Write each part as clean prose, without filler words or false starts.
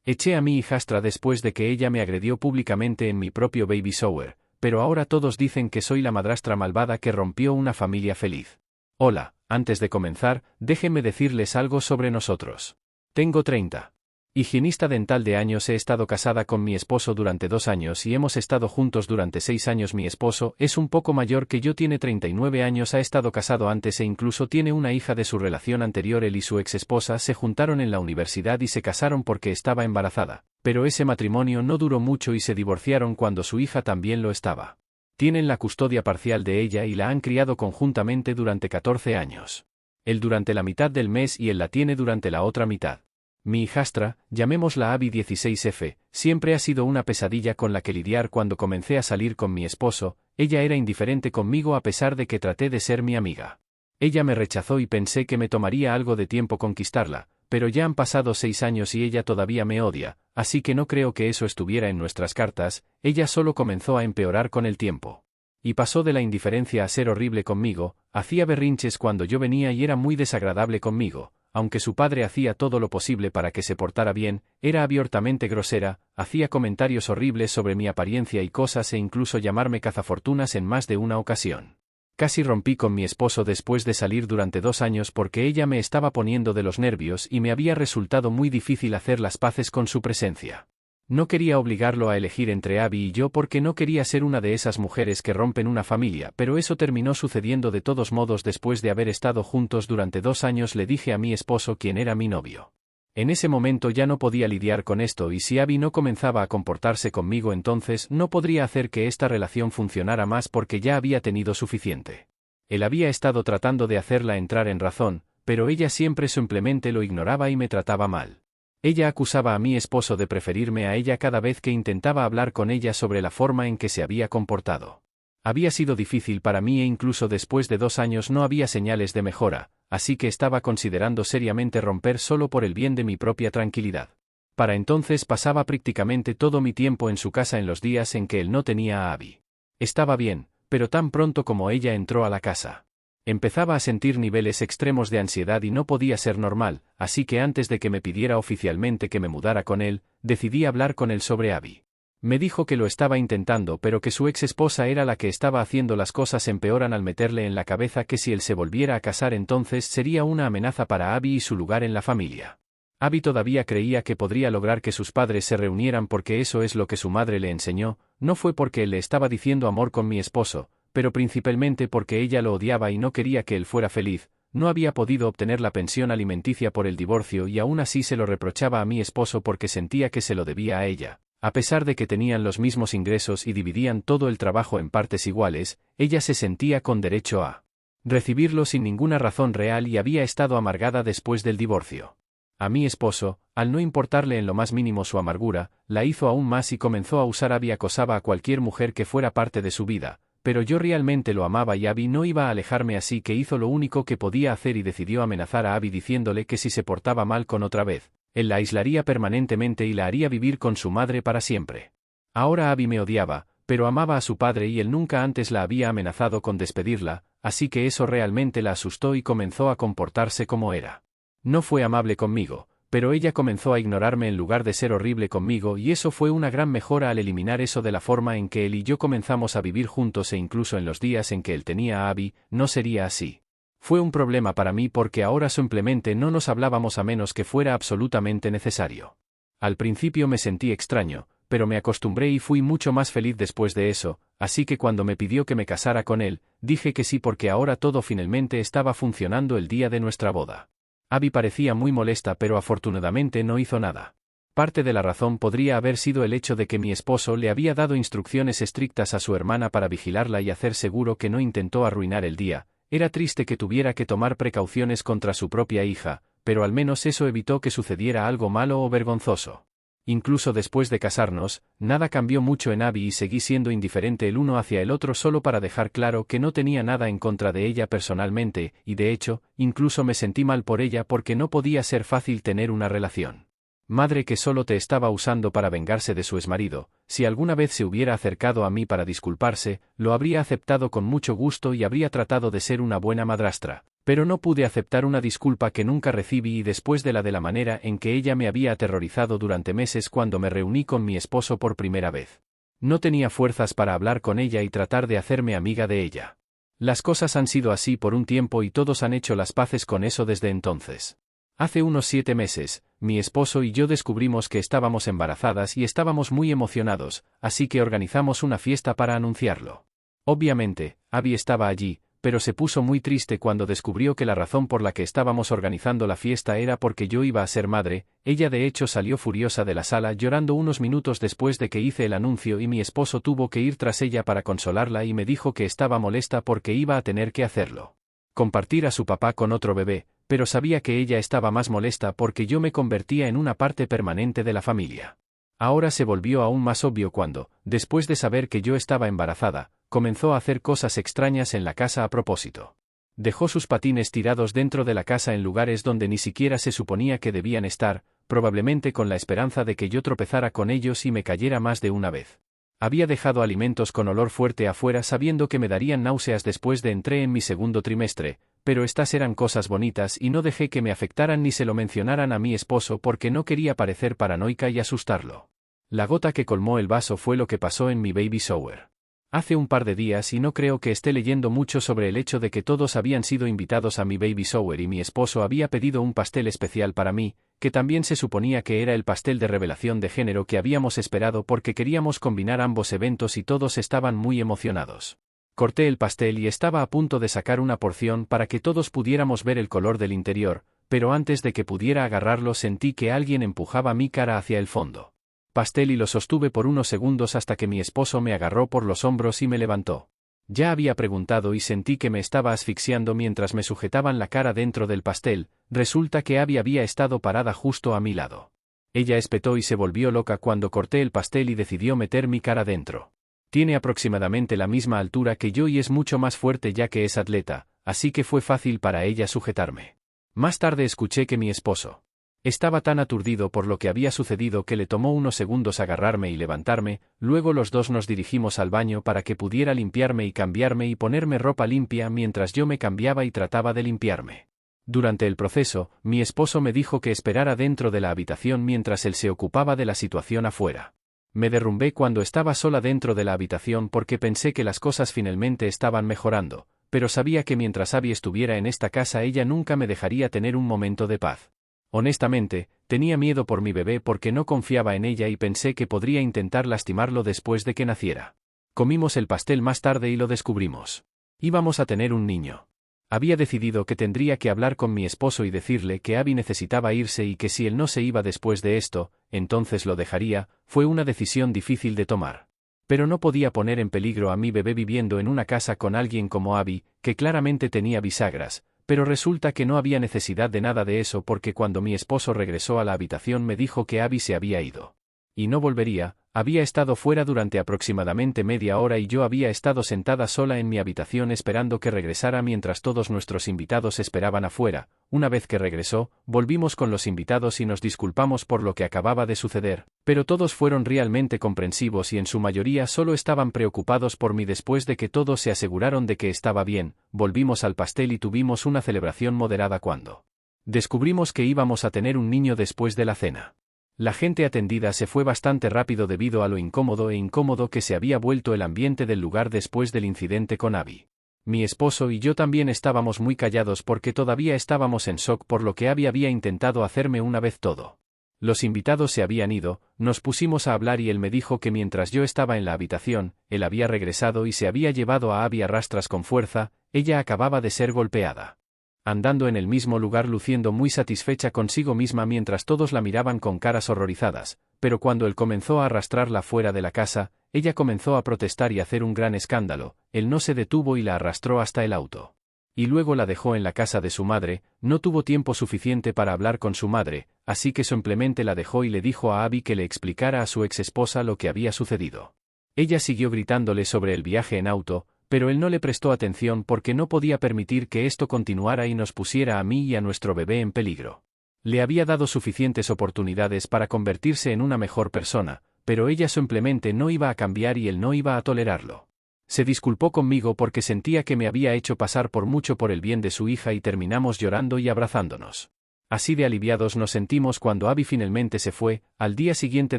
Eché a mi hijastra después de que ella me agredió públicamente en mi propio baby shower, pero ahora todos dicen que soy la madrastra malvada que rompió una familia feliz. Hola, antes de comenzar, déjenme decirles algo sobre nosotros. Tengo 30. Higienista dental de años. He estado casada con mi esposo durante 2 años y hemos estado juntos durante 6 años. Mi esposo es un poco mayor que yo, tiene 39 años, ha estado casado antes e incluso tiene una hija de su relación anterior. Él y su ex esposa se juntaron en la universidad y se casaron porque estaba embarazada, pero ese matrimonio no duró mucho y se divorciaron cuando su hija también lo estaba. Tienen la custodia parcial de ella y la han criado conjuntamente durante 14 años. Él durante la mitad del mes y él la tiene durante la otra mitad. Mi hijastra, llamémosla Abby 16F, siempre ha sido una pesadilla con la que lidiar. Cuando comencé a salir con mi esposo, ella era indiferente conmigo a pesar de que traté de ser mi amiga. Ella me rechazó y pensé que me tomaría algo de tiempo conquistarla, pero ya han pasado 6 años y ella todavía me odia, así que no creo que eso estuviera en nuestras cartas. Ella solo comenzó a empeorar con el tiempo. Y pasó de la indiferencia a ser horrible conmigo, hacía berrinches cuando yo venía y era muy desagradable conmigo. Aunque su padre hacía todo lo posible para que se portara bien, era abiertamente grosera, hacía comentarios horribles sobre mi apariencia y cosas e incluso llamarme cazafortunas en más de una ocasión. Casi rompí con mi esposo después de salir durante 2 años porque ella me estaba poniendo de los nervios y me había resultado muy difícil hacer las paces con su presencia. No quería obligarlo a elegir entre Abby y yo porque no quería ser una de esas mujeres que rompen una familia, pero eso terminó sucediendo de todos modos. Después de haber estado juntos durante 2 años le dije a mi esposo quién era mi novio. En ese momento ya no podía lidiar con esto y si Abby no comenzaba a comportarse conmigo entonces no podría hacer que esta relación funcionara más porque ya había tenido suficiente. Él había estado tratando de hacerla entrar en razón, pero ella siempre simplemente lo ignoraba y me trataba mal. Ella acusaba a mi esposo de preferirme a ella cada vez que intentaba hablar con ella sobre la forma en que se había comportado. Había sido difícil para mí e incluso después de 2 años no había señales de mejora, así que estaba considerando seriamente romper solo por el bien de mi propia tranquilidad. Para entonces pasaba prácticamente todo mi tiempo en su casa en los días en que él no tenía a Abby. Estaba bien, pero tan pronto como ella entró a la casa, empezaba a sentir niveles extremos de ansiedad y no podía ser normal, así que antes de que me pidiera oficialmente que me mudara con él, decidí hablar con él sobre Abby. Me dijo que lo estaba intentando pero que su ex esposa era la que estaba haciendo las cosas empeoran al meterle en la cabeza que si él se volviera a casar entonces sería una amenaza para Abby y su lugar en la familia. Abby todavía creía que podría lograr que sus padres se reunieran porque eso es lo que su madre le enseñó, no fue porque él le estaba diciendo amor con mi esposo, pero principalmente porque ella lo odiaba y no quería que él fuera feliz. No había podido obtener la pensión alimenticia por el divorcio y aún así se lo reprochaba a mi esposo porque sentía que se lo debía a ella. A pesar de que tenían los mismos ingresos y dividían todo el trabajo en partes iguales, ella se sentía con derecho a recibirlo sin ninguna razón real y había estado amargada después del divorcio. A mi esposo, al no importarle en lo más mínimo su amargura, la hizo aún más y comenzó a usar. Abby acosaba a cualquier mujer que fuera parte de su vida. Pero yo realmente lo amaba y Abby no iba a alejarme, así que hizo lo único que podía hacer y decidió amenazar a Abby diciéndole que si se portaba mal con otra vez, él la aislaría permanentemente y la haría vivir con su madre para siempre. Ahora Abby me odiaba, pero amaba a su padre y él nunca antes la había amenazado con despedirla, así que eso realmente la asustó y comenzó a comportarse como era. No fue amable conmigo, pero ella comenzó a ignorarme en lugar de ser horrible conmigo y eso fue una gran mejora al eliminar eso de la forma en que él y yo comenzamos a vivir juntos e incluso en los días en que él tenía a Abby, no sería así. Fue un problema para mí porque ahora simplemente no nos hablábamos a menos que fuera absolutamente necesario. Al principio me sentí extraño, pero me acostumbré y fui mucho más feliz después de eso, así que cuando me pidió que me casara con él, dije que sí porque ahora todo finalmente estaba funcionando el día de nuestra boda. Abby parecía muy molesta pero afortunadamente no hizo nada. Parte de la razón podría haber sido el hecho de que mi esposo le había dado instrucciones estrictas a su hermana para vigilarla y hacer seguro que no intentó arruinar el día. Era triste que tuviera que tomar precauciones contra su propia hija, pero al menos eso evitó que sucediera algo malo o vergonzoso. Incluso después de casarnos, nada cambió mucho en Abby y seguí siendo indiferente el uno hacia el otro solo para dejar claro que no tenía nada en contra de ella personalmente, y de hecho, incluso me sentí mal por ella porque no podía ser fácil tener una relación. Madre que solo te estaba usando para vengarse de su exmarido. Si alguna vez se hubiera acercado a mí para disculparse, lo habría aceptado con mucho gusto y habría tratado de ser una buena madrastra. Pero no pude aceptar una disculpa que nunca recibí y después de la manera en que ella me había aterrorizado durante meses cuando me reuní con mi esposo por primera vez. No tenía fuerzas para hablar con ella y tratar de hacerme amiga de ella. Las cosas han sido así por un tiempo y todos han hecho las paces con eso desde entonces. Hace unos 7 meses, mi esposo y yo descubrimos que estábamos embarazadas y estábamos muy emocionados, así que organizamos una fiesta para anunciarlo. Obviamente, Abby estaba allí, pero se puso muy triste cuando descubrió que la razón por la que estábamos organizando la fiesta era porque yo iba a ser madre. Ella de hecho salió furiosa de la sala llorando unos minutos después de que hice el anuncio y mi esposo tuvo que ir tras ella para consolarla y me dijo que estaba molesta porque iba a tener que hacerlo. Compartir a su papá con otro bebé, pero sabía que ella estaba más molesta porque yo me convertía en una parte permanente de la familia. Ahora se volvió aún más obvio cuando, después de saber que yo estaba embarazada, comenzó a hacer cosas extrañas en la casa a propósito. Dejó sus patines tirados dentro de la casa en lugares donde ni siquiera se suponía que debían estar, probablemente con la esperanza de que yo tropezara con ellos y me cayera más de una vez. Había dejado alimentos con olor fuerte afuera sabiendo que me darían náuseas después de entré en mi segundo trimestre, pero estas eran cosas bonitas y no dejé que me afectaran ni se lo mencionaran a mi esposo porque no quería parecer paranoica y asustarlo. La gota que colmó el vaso fue lo que pasó en mi baby shower. Hace un par de días y no creo que esté leyendo mucho sobre el hecho de que todos habían sido invitados a mi baby shower y mi esposo había pedido un pastel especial para mí, que también se suponía que era el pastel de revelación de género que habíamos esperado porque queríamos combinar ambos eventos y todos estaban muy emocionados. Corté el pastel y estaba a punto de sacar una porción para que todos pudiéramos ver el color del interior, pero antes de que pudiera agarrarlo sentí que alguien empujaba mi cara hacia el fondo. Pastel y lo sostuve por unos segundos hasta que mi esposo me agarró por los hombros y me levantó. Ya había preguntado y sentí que me estaba asfixiando mientras me sujetaban la cara dentro del pastel. Resulta que Abby había estado parada justo a mi lado. Ella espetó y se volvió loca cuando corté el pastel y decidió meter mi cara dentro. Tiene aproximadamente la misma altura que yo y es mucho más fuerte ya que es atleta, así que fue fácil para ella sujetarme. Más tarde escuché que mi esposo estaba tan aturdido por lo que había sucedido que le tomó unos segundos agarrarme y levantarme. Luego los dos nos dirigimos al baño para que pudiera limpiarme y cambiarme y ponerme ropa limpia mientras yo me cambiaba y trataba de limpiarme. Durante el proceso, mi esposo me dijo que esperara dentro de la habitación mientras él se ocupaba de la situación afuera. Me derrumbé cuando estaba sola dentro de la habitación porque pensé que las cosas finalmente estaban mejorando, pero sabía que mientras Abby estuviera en esta casa ella nunca me dejaría tener un momento de paz. Honestamente, tenía miedo por mi bebé porque no confiaba en ella y pensé que podría intentar lastimarlo después de que naciera. Comimos el pastel más tarde y lo descubrimos. Íbamos a tener un niño. Había decidido que tendría que hablar con mi esposo y decirle que Abby necesitaba irse y que si él no se iba después de esto, entonces lo dejaría. Fue una decisión difícil de tomar. Pero no podía poner en peligro a mi bebé viviendo en una casa con alguien como Abby, que claramente tenía bisagras. Pero resulta que no había necesidad de nada de eso porque cuando mi esposo regresó a la habitación me dijo que Abby se había ido. Y no volvería. Había estado fuera durante aproximadamente media hora y yo había estado sentada sola en mi habitación esperando que regresara mientras todos nuestros invitados esperaban afuera. Una vez que regresó, volvimos con los invitados y nos disculpamos por lo que acababa de suceder, pero todos fueron realmente comprensivos y en su mayoría solo estaban preocupados por mí. Después de que todos se aseguraron de que estaba bien, volvimos al pastel y tuvimos una celebración moderada cuando descubrimos que íbamos a tener un niño después de la cena. La gente atendida se fue bastante rápido debido a lo incómodo que se había vuelto el ambiente del lugar después del incidente con Abby. Mi esposo y yo también estábamos muy callados porque todavía estábamos en shock por lo que Abby había intentado hacerme una vez todo. Los invitados se habían ido, nos pusimos a hablar y él me dijo que mientras yo estaba en la habitación, él había regresado y se había llevado a Abby a rastras con fuerza. Ella acababa de ser golpeada. Andando en el mismo lugar luciendo muy satisfecha consigo misma mientras todos la miraban con caras horrorizadas, pero cuando él comenzó a arrastrarla fuera de la casa, ella comenzó a protestar y hacer un gran escándalo. Él no se detuvo y la arrastró hasta el auto. Y luego la dejó en la casa de su madre. No tuvo tiempo suficiente para hablar con su madre, así que simplemente la dejó y le dijo a Abby que le explicara a su ex esposa lo que había sucedido. Ella siguió gritándole sobre el viaje en auto, pero él no le prestó atención porque no podía permitir que esto continuara y nos pusiera a mí y a nuestro bebé en peligro. Le había dado suficientes oportunidades para convertirse en una mejor persona, pero ella simplemente no iba a cambiar y él no iba a tolerarlo. Se disculpó conmigo porque sentía que me había hecho pasar por mucho por el bien de su hija y terminamos llorando y abrazándonos. Así de aliviados nos sentimos cuando Abby finalmente se fue. Al día siguiente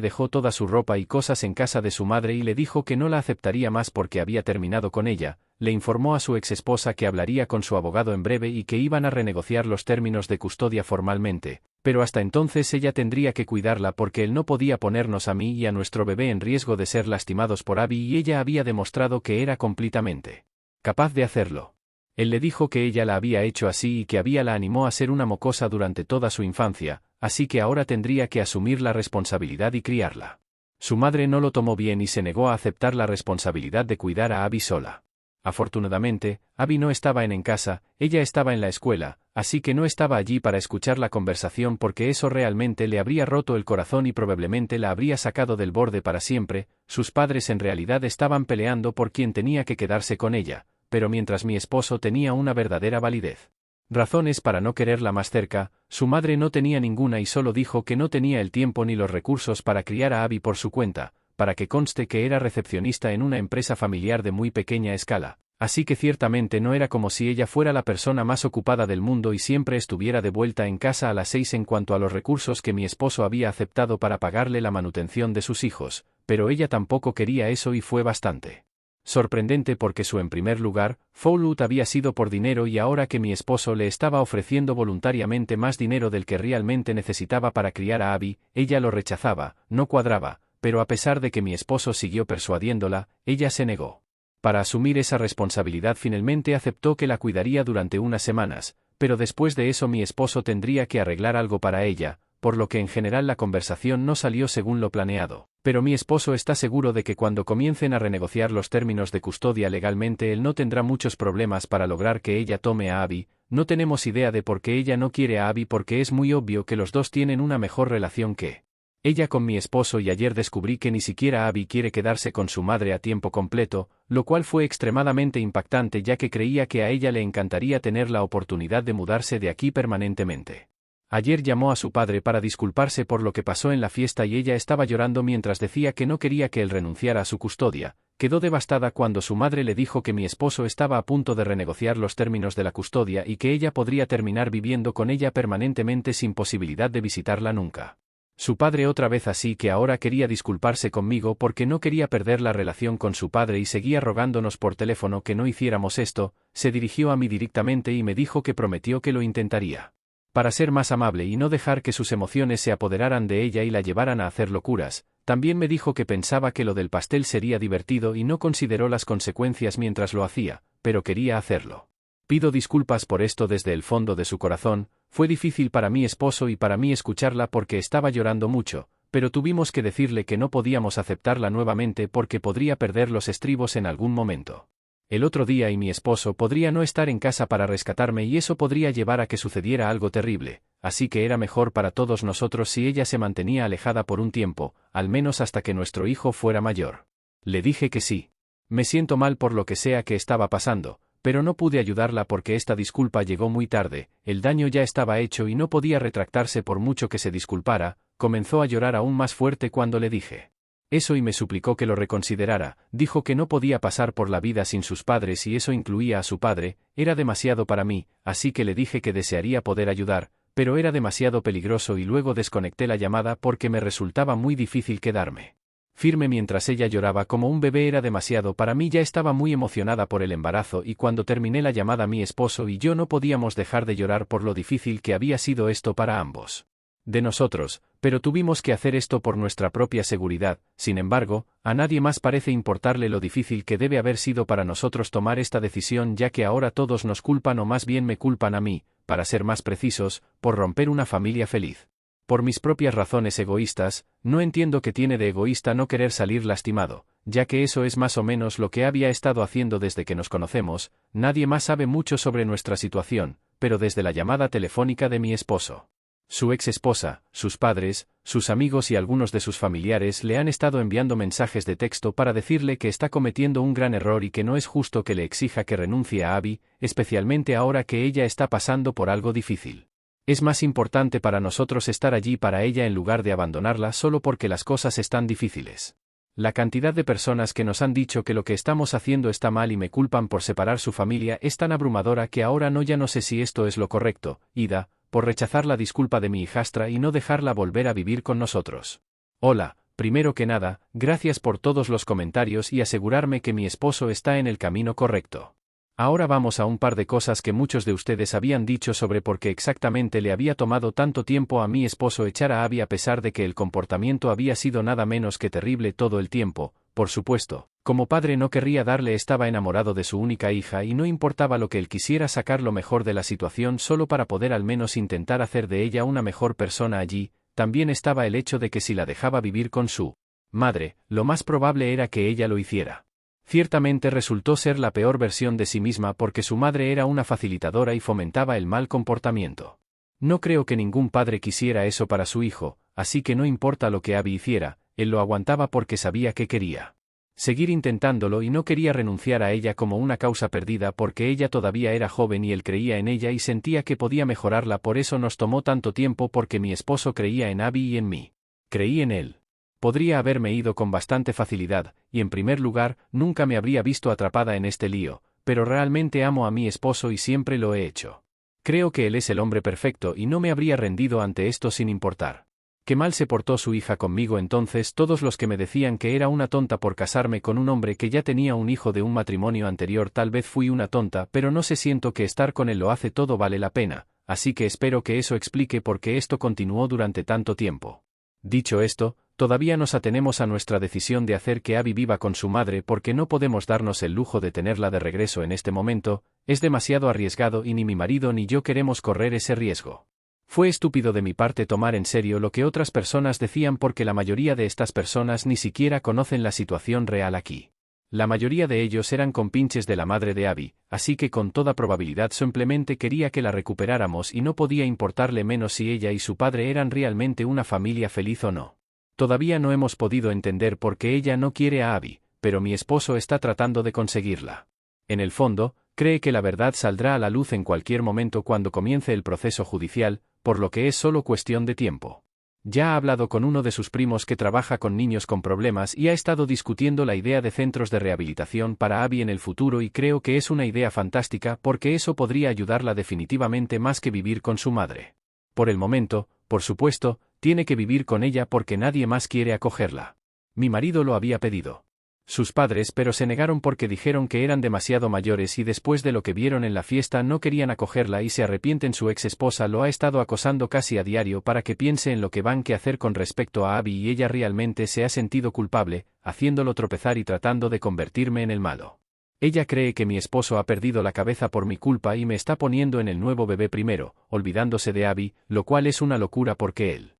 dejó toda su ropa y cosas en casa de su madre y le dijo que no la aceptaría más porque había terminado con ella. Le informó a su exesposa que hablaría con su abogado en breve y que iban a renegociar los términos de custodia formalmente, pero hasta entonces ella tendría que cuidarla porque él no podía ponernos a mí y a nuestro bebé en riesgo de ser lastimados por Abby y ella había demostrado que era completamente capaz de hacerlo. Él le dijo que ella la había hecho así y que la animó a ser una mocosa durante toda su infancia, así que ahora tendría que asumir la responsabilidad y criarla. Su madre no lo tomó bien y se negó a aceptar la responsabilidad de cuidar a Abby sola. Afortunadamente, Abby no estaba en casa, ella estaba en la escuela, así que no estaba allí para escuchar la conversación porque eso realmente le habría roto el corazón y probablemente la habría sacado del borde para siempre. Sus padres en realidad estaban peleando por quién tenía que quedarse con ella, pero mientras mi esposo tenía una verdadera validez. Razones para no quererla más cerca, su madre no tenía ninguna y solo dijo que no tenía el tiempo ni los recursos para criar a Abby por su cuenta, para que conste que era recepcionista en una empresa familiar de muy pequeña escala, así que ciertamente no era como si ella fuera la persona más ocupada del mundo y siempre estuviera de vuelta en casa a las 6 en cuanto a los recursos que mi esposo había aceptado para pagarle la manutención de sus hijos, pero ella tampoco quería eso y fue bastante sorprendente porque en primer lugar, Fallout había sido por dinero y ahora que mi esposo le estaba ofreciendo voluntariamente más dinero del que realmente necesitaba para criar a Abby, ella lo rechazaba, no cuadraba, pero a pesar de que mi esposo siguió persuadiéndola, ella se negó. Para asumir esa responsabilidad finalmente aceptó que la cuidaría durante unas semanas, pero después de eso mi esposo tendría que arreglar algo para ella, por lo que en general la conversación no salió según lo planeado. Pero mi esposo está seguro de que cuando comiencen a renegociar los términos de custodia legalmente él no tendrá muchos problemas para lograr que ella tome a Abby. No tenemos idea de por qué ella no quiere a Abby porque es muy obvio que los dos tienen una mejor relación que ella con mi esposo y ayer descubrí que ni siquiera Abby quiere quedarse con su madre a tiempo completo, lo cual fue extremadamente impactante ya que creía que a ella le encantaría tener la oportunidad de mudarse de aquí permanentemente. Ayer llamó a su padre para disculparse por lo que pasó en la fiesta y ella estaba llorando mientras decía que no quería que él renunciara a su custodia. Quedó devastada cuando su madre le dijo que mi esposo estaba a punto de renegociar los términos de la custodia y que ella podría terminar viviendo con ella permanentemente sin posibilidad de visitarla nunca. Su padre otra vez así que ahora quería disculparse conmigo porque no quería perder la relación con su padre y seguía rogándonos por teléfono que no hiciéramos esto. Se dirigió a mí directamente y me dijo que prometió que lo intentaría. Para ser más amable y no dejar que sus emociones se apoderaran de ella y la llevaran a hacer locuras, también me dijo que pensaba que lo del pastel sería divertido y no consideró las consecuencias mientras lo hacía, pero quería hacerlo. Pido disculpas por esto desde el fondo de su corazón, fue difícil para mi esposo y para mí escucharla porque estaba llorando mucho, pero tuvimos que decirle que no podíamos aceptarla nuevamente porque podría perder los estribos en algún momento. El otro día y mi esposo podría no estar en casa para rescatarme y eso podría llevar a que sucediera algo terrible, así que era mejor para todos nosotros si ella se mantenía alejada por un tiempo, al menos hasta que nuestro hijo fuera mayor. Le dije que sí. Me siento mal por lo que sea que estaba pasando, pero no pude ayudarla porque esta disculpa llegó muy tarde, el daño ya estaba hecho y no podía retractarse por mucho que se disculpara. Comenzó a llorar aún más fuerte cuando le dije eso y me suplicó que lo reconsiderara. Dijo que no podía pasar por la vida sin sus padres y eso incluía a su padre. Era demasiado para mí, así que le dije que desearía poder ayudar, pero era demasiado peligroso y luego desconecté la llamada porque me resultaba muy difícil quedarme firme mientras ella lloraba como un bebé. Era demasiado para mí. Ya estaba muy emocionada por el embarazo y cuando terminé la llamada mi esposo y yo no podíamos dejar de llorar por lo difícil que había sido esto para ambos de nosotros, pero tuvimos que hacer esto por nuestra propia seguridad. Sin embargo, a nadie más parece importarle lo difícil que debe haber sido para nosotros tomar esta decisión, ya que ahora todos nos culpan o más bien me culpan a mí, para ser más precisos, por romper una familia feliz. Por mis propias razones egoístas, no entiendo qué tiene de egoísta no querer salir lastimado, ya que eso es más o menos lo que había estado haciendo desde que nos conocemos. Nadie más sabe mucho sobre nuestra situación, pero desde la llamada telefónica de mi esposo, su ex esposa, sus padres, sus amigos y algunos de sus familiares le han estado enviando mensajes de texto para decirle que está cometiendo un gran error y que no es justo que le exija que renuncie a Abby, especialmente ahora que ella está pasando por algo difícil. Es más importante para nosotros estar allí para ella en lugar de abandonarla solo porque las cosas están difíciles. La cantidad de personas que nos han dicho que lo que estamos haciendo está mal y me culpan por separar su familia es tan abrumadora que ahora ya no sé si esto es lo correcto, Ida, por rechazar la disculpa de mi hijastra y no dejarla volver a vivir con nosotros. Hola, primero que nada, gracias por todos los comentarios y asegurarme que mi esposo está en el camino correcto. Ahora vamos a un par de cosas que muchos de ustedes habían dicho sobre por qué exactamente le había tomado tanto tiempo a mi esposo echar a Abby a pesar de que el comportamiento había sido nada menos que terrible todo el tiempo. Por supuesto, como padre no querría darle, estaba enamorado de su única hija y no importaba lo que él quisiera sacar lo mejor de la situación solo para poder al menos intentar hacer de ella una mejor persona allí. También estaba el hecho de que si la dejaba vivir con su madre, lo más probable era que ella lo hiciera. Ciertamente resultó ser la peor versión de sí misma porque su madre era una facilitadora y fomentaba el mal comportamiento. No creo que ningún padre quisiera eso para su hijo, así que no importa lo que Abby hiciera, él lo aguantaba porque sabía que quería seguir intentándolo y no quería renunciar a ella como una causa perdida porque ella todavía era joven y él creía en ella y sentía que podía mejorarla. Por eso nos tomó tanto tiempo porque mi esposo creía en Abby y en mí. Creí en él. Podría haberme ido con bastante facilidad, y en primer lugar, nunca me habría visto atrapada en este lío, pero realmente amo a mi esposo y siempre lo he hecho. Creo que él es el hombre perfecto y no me habría rendido ante esto sin importar qué mal se portó su hija conmigo. Entonces todos los que me decían que era una tonta por casarme con un hombre que ya tenía un hijo de un matrimonio anterior, tal vez fui una tonta, pero no sé, siento que estar con él lo hace todo, vale la pena, así que espero que eso explique por qué esto continuó durante tanto tiempo. Dicho esto, todavía nos atenemos a nuestra decisión de hacer que Abby viva con su madre porque no podemos darnos el lujo de tenerla de regreso en este momento, es demasiado arriesgado y ni mi marido ni yo queremos correr ese riesgo. Fue estúpido de mi parte tomar en serio lo que otras personas decían porque la mayoría de estas personas ni siquiera conocen la situación real aquí. La mayoría de ellos eran compinches de la madre de Abby, así que con toda probabilidad simplemente quería que la recuperáramos y no podía importarle menos si ella y su padre eran realmente una familia feliz o no. Todavía no hemos podido entender por qué ella no quiere a Abby, pero mi esposo está tratando de conseguirla. En el fondo, cree que la verdad saldrá a la luz en cualquier momento cuando comience el proceso judicial, por lo que es solo cuestión de tiempo. Ya ha hablado con uno de sus primos que trabaja con niños con problemas y ha estado discutiendo la idea de centros de rehabilitación para Abby en el futuro y creo que es una idea fantástica porque eso podría ayudarla definitivamente más que vivir con su madre. Por el momento, por supuesto, tiene que vivir con ella porque nadie más quiere acogerla. Mi marido lo había pedido sus padres, pero se negaron porque dijeron que eran demasiado mayores y después de lo que vieron en la fiesta no querían acogerla y se arrepienten. Su ex esposa lo ha estado acosando casi a diario para que piense en lo que van que hacer con respecto a Abby y ella realmente se ha sentido culpable, haciéndolo tropezar y tratando de convertirme en el malo. Ella cree que mi esposo ha perdido la cabeza por mi culpa y me está poniendo en el nuevo bebé primero, olvidándose de Abby, lo cual es una locura porque él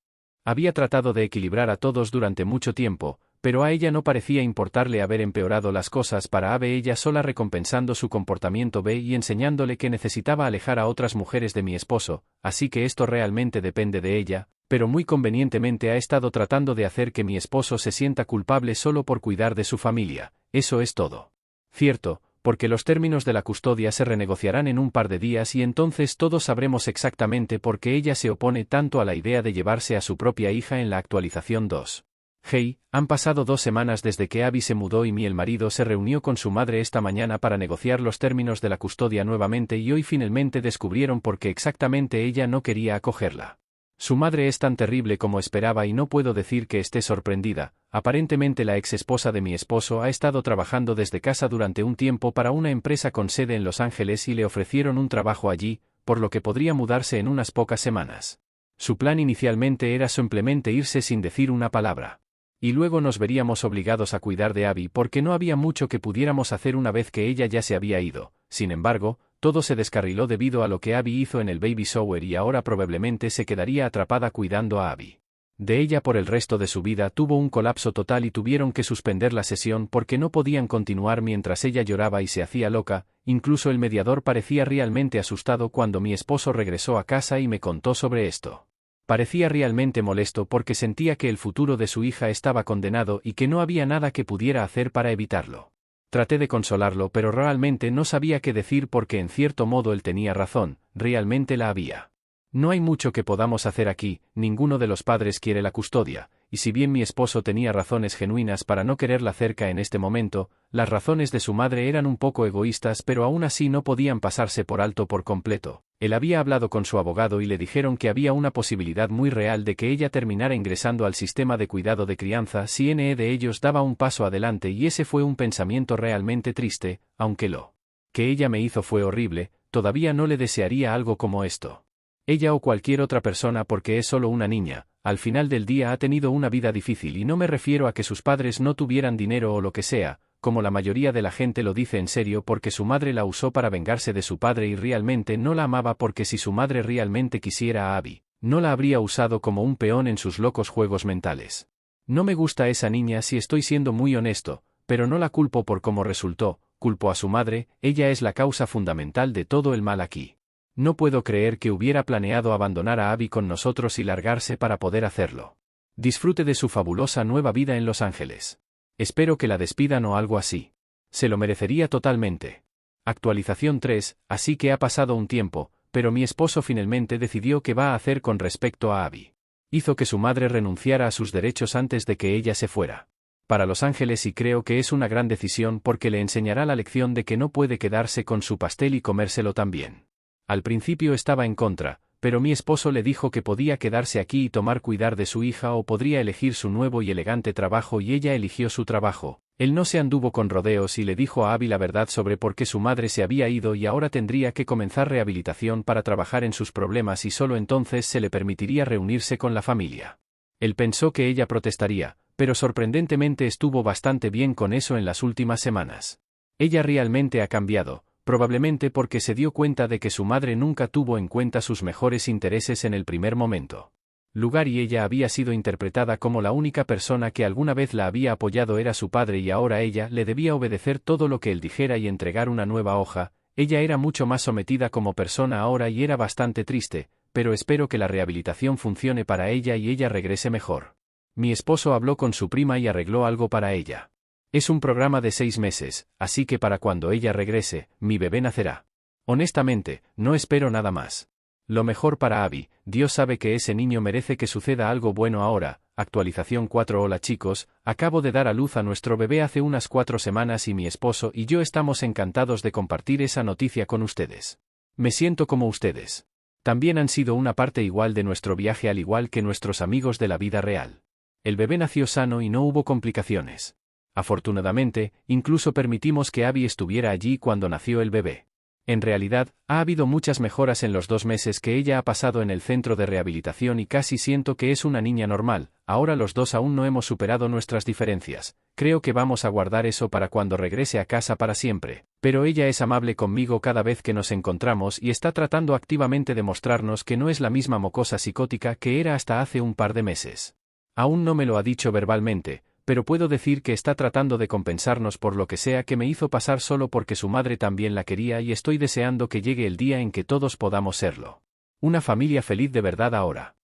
había tratado de equilibrar a todos durante mucho tiempo, pero a ella no parecía importarle haber empeorado las cosas para Abby, ella sola recompensando su comportamiento y enseñándole que necesitaba alejar a otras mujeres de mi esposo, así que esto realmente depende de ella, pero muy convenientemente ha estado tratando de hacer que mi esposo se sienta culpable solo por cuidar de su familia, eso es todo. Cierto, porque los términos de la custodia se renegociarán en un par de días y entonces todos sabremos exactamente por qué ella se opone tanto a la idea de llevarse a su propia hija en la actualización 2. Hey, han pasado 2 semanas desde que Abby se mudó y el marido se reunió con su madre esta mañana para negociar los términos de la custodia nuevamente y hoy finalmente descubrieron por qué exactamente ella no quería acogerla. Su madre es tan terrible como esperaba y no puedo decir que esté sorprendida. Aparentemente la ex esposa de mi esposo ha estado trabajando desde casa durante un tiempo para una empresa con sede en Los Ángeles y le ofrecieron un trabajo allí, por lo que podría mudarse en unas pocas semanas. Su plan inicialmente era simplemente irse sin decir una palabra. Y luego nos veríamos obligados a cuidar de Abby porque no había mucho que pudiéramos hacer una vez que ella ya se había ido. Sin embargo, todo se descarriló debido a lo que Abby hizo en el baby shower y ahora probablemente se quedaría atrapada cuidando a Abby de ella por el resto de su vida. Tuvo un colapso total y tuvieron que suspender la sesión porque no podían continuar mientras ella lloraba y se hacía loca. Incluso el mediador parecía realmente asustado cuando mi esposo regresó a casa y me contó sobre esto. Parecía realmente molesto porque sentía que el futuro de su hija estaba condenado y que no había nada que pudiera hacer para evitarlo. Traté de consolarlo, pero realmente no sabía qué decir porque en cierto modo él tenía razón, realmente la había. No hay mucho que podamos hacer aquí, ninguno de los padres quiere la custodia, y si bien mi esposo tenía razones genuinas para no quererla cerca en este momento, las razones de su madre eran un poco egoístas, pero aún así no podían pasarse por alto por completo. Él había hablado con su abogado y le dijeron que había una posibilidad muy real de que ella terminara ingresando al sistema de cuidado de crianza si NE de ellos daba un paso adelante, y ese fue un pensamiento realmente triste, aunque lo que ella me hizo fue horrible. Todavía no le desearía algo como esto. Ella o cualquier otra persona, porque es solo una niña, al final del día ha tenido una vida difícil, y no me refiero a que sus padres no tuvieran dinero o lo que sea, como la mayoría de la gente lo dice en serio, porque su madre la usó para vengarse de su padre y realmente no la amaba, porque si su madre realmente quisiera a Abby, no la habría usado como un peón en sus locos juegos mentales. No me gusta esa niña, si estoy siendo muy honesto, pero no la culpo por cómo resultó, culpo a su madre. Ella es la causa fundamental de todo el mal aquí. No puedo creer que hubiera planeado abandonar a Abby con nosotros y largarse para poder hacerlo. Disfrute de su fabulosa nueva vida en Los Ángeles. Espero que la despidan o algo así. Se lo merecería totalmente. Actualización 3, así que ha pasado un tiempo, pero mi esposo finalmente decidió qué va a hacer con respecto a Abby. Hizo que su madre renunciara a sus derechos antes de que ella se fuera para Los Ángeles, y creo que es una gran decisión porque le enseñará la lección de que no puede quedarse con su pastel y comérselo también. Al principio estaba en contra, pero mi esposo le dijo que podía quedarse aquí y tomar cuidar de su hija, o podría elegir su nuevo y elegante trabajo, y ella eligió su trabajo. Él no se anduvo con rodeos y le dijo a Abby la verdad sobre por qué su madre se había ido, y ahora tendría que comenzar rehabilitación para trabajar en sus problemas, y solo entonces se le permitiría reunirse con la familia. Él pensó que ella protestaría, pero sorprendentemente estuvo bastante bien con eso en las últimas semanas. Ella realmente ha cambiado, probablemente porque se dio cuenta de que su madre nunca tuvo en cuenta sus mejores intereses en el primer momento. Lugar, y ella había sido interpretada como la única persona que alguna vez la había apoyado era su padre, y ahora ella le debía obedecer todo lo que él dijera y entregar una nueva hoja. Ella era mucho más sometida como persona ahora y era bastante triste, pero espero que la rehabilitación funcione para ella y ella regrese mejor. Mi esposo habló con su prima y arregló algo para ella. Es un programa de 6 meses, así que para cuando ella regrese, mi bebé nacerá. Honestamente, no espero nada más. Lo mejor para Abby. Dios sabe que ese niño merece que suceda algo bueno ahora. Actualización 4. Hola chicos, acabo de dar a luz a nuestro bebé hace unas 4 semanas y mi esposo y yo estamos encantados de compartir esa noticia con ustedes. Me siento como ustedes. También han sido una parte igual de nuestro viaje, al igual que nuestros amigos de la vida real. El bebé nació sano y no hubo complicaciones. Afortunadamente, incluso permitimos que Abby estuviera allí cuando nació el bebé. En realidad, ha habido muchas mejoras en los 2 meses que ella ha pasado en el centro de rehabilitación y casi siento que es una niña normal. Ahora los dos aún no hemos superado nuestras diferencias. Creo que vamos a guardar eso para cuando regrese a casa para siempre. Pero ella es amable conmigo cada vez que nos encontramos y está tratando activamente de mostrarnos que no es la misma mocosa psicótica que era hasta hace un par de meses. Aún no me lo ha dicho verbalmente, pero puedo decir que está tratando de compensarnos por lo que sea que me hizo pasar solo porque su madre también la quería, y estoy deseando que llegue el día en que todos podamos serlo. Una familia feliz de verdad ahora.